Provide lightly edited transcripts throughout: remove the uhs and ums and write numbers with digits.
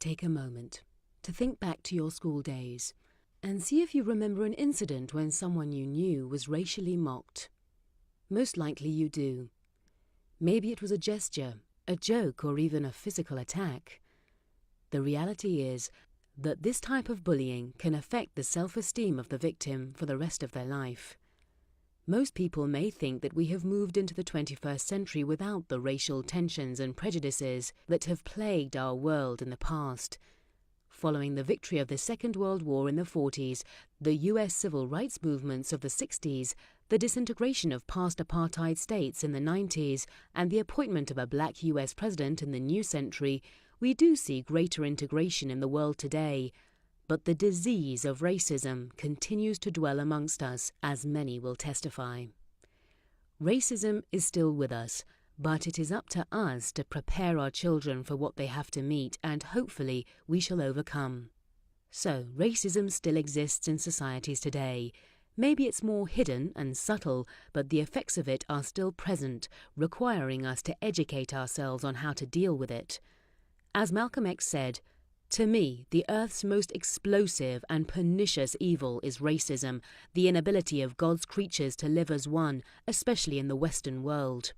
Take a moment to think back to your school days and see if you remember an incident when someone you knew was racially mocked. Most likely you do. Maybe it was a gesture, a joke, or even a physical attack. The reality is that this type of bullying can affect the self-esteem of the victim for the rest of their life. Most people may think that we have moved into the 21st century without the racial tensions and prejudices that have plagued our world in the past. Following the victory of the Second World War in the 40s, the US civil rights movements of the 60s, the disintegration of past apartheid states in the 90s, and the appointment of a black US president in the new century, we do see greater integration in the world today. But the disease of racism continues to dwell amongst us, as many will testify. Racism is still with us, but it is up to us to prepare our children for what they have to meet, and hopefully we shall overcome. So, racism still exists in societies today. Maybe it's more hidden and subtle, but the effects of it are still present, requiring us to educate ourselves on how to deal with it. As Malcolm X said, "To me, the earth's most explosive and pernicious evil is racism, the inability of God's creatures to live as one, especially in the Western world."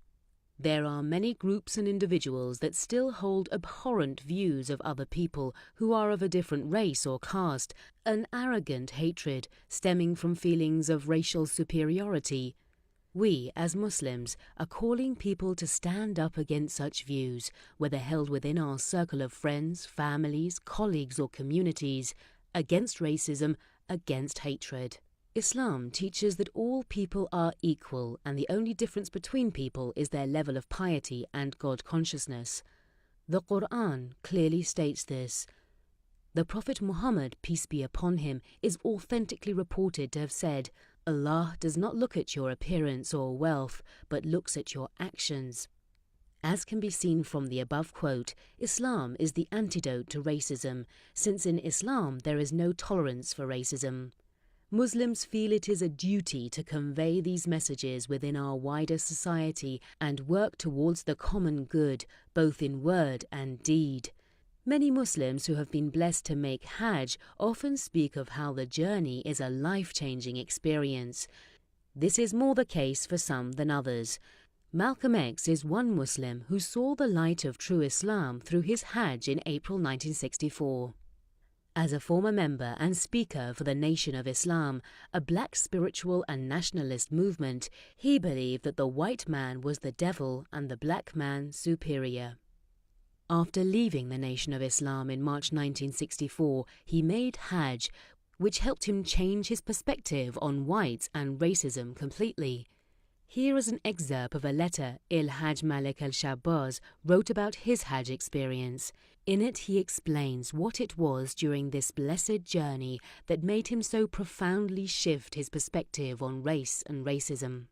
There are many groups and individuals that still hold abhorrent views of other people who are of a different race or caste, an arrogant hatred stemming from feelings of racial superiority. We, as Muslims, are calling people to stand up against such views, whether held within our circle of friends, families, colleagues, or communities, against racism, against hatred. Islam teaches that all people are equal, and the only difference between people is their level of piety and God consciousness. The Quran clearly states this. The Prophet Muhammad, peace be upon him, is authentically reported to have said, "Allah does not look at your appearance or wealth, but looks at your actions." As can be seen from the above quote, Islam is the antidote to racism, since in Islam there is no tolerance for racism. Muslims feel it is a duty to convey these messages within our wider society and work towards the common good, both in word and deed. Many Muslims who have been blessed to make Hajj often speak of how the journey is a life-changing experience. This is more the case for some than others. Malcolm X is one Muslim who saw the light of true Islam through his Hajj in April 1964. As a former member and speaker for the Nation of Islam, a black spiritual and nationalist movement, he believed that the white man was the devil and the black man superior. After leaving the Nation of Islam in March 1964, he made Hajj, which helped him change his perspective on whites and racism completely. Here is an excerpt of a letter Hajj Malik al-Shabazz wrote about his Hajj experience. In it he explains what it was during this blessed journey that made him so profoundly shift his perspective on race and racism.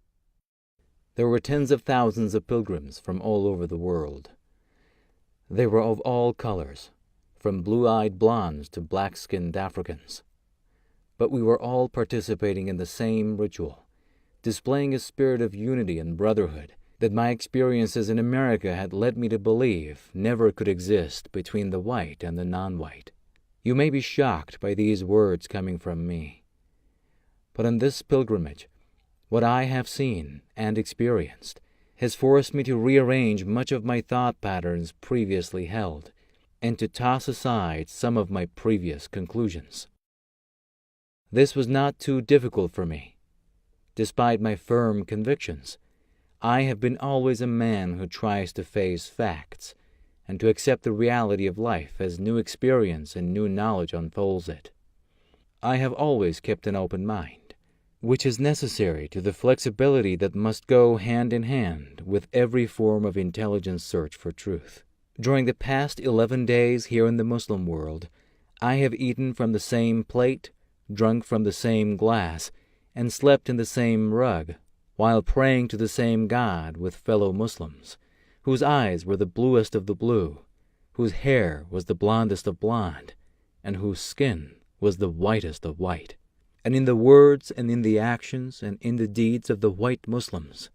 There were tens of thousands of pilgrims from all over the world. They were of all colors, from blue-eyed blondes to black-skinned Africans. But we were all participating in the same ritual, displaying a spirit of unity and brotherhood that my experiences in America had led me to believe never could exist between the white and the non-white. You may be shocked by these words coming from me. But in this pilgrimage, what I have seen and experienced has forced me to rearrange much of my thought patterns previously held, and to toss aside some of my previous conclusions. This was not too difficult for me. Despite my firm convictions, I have been always a man who tries to face facts and to accept the reality of life as new experience and new knowledge unfolds it. I have always kept an open mind, which is necessary to the flexibility that must go hand in hand with every form of intelligent search for truth. During the past 11 days here in the Muslim world, I have eaten from the same plate, drunk from the same glass, and slept in the same rug, while praying to the same God with fellow Muslims, whose eyes were the bluest of the blue, whose hair was the blondest of blonde, and whose skin was the whitest of white. And in the words and in the actions and in the deeds of the white Muslims,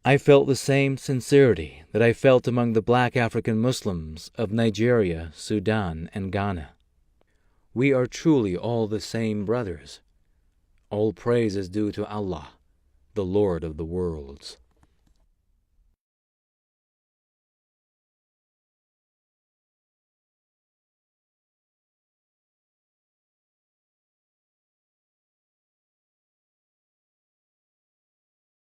I felt the same sincerity that I felt among the black African Muslims of Nigeria, Sudan, and Ghana. We are truly all the same brothers. All praise is due to Allah, the Lord of the worlds.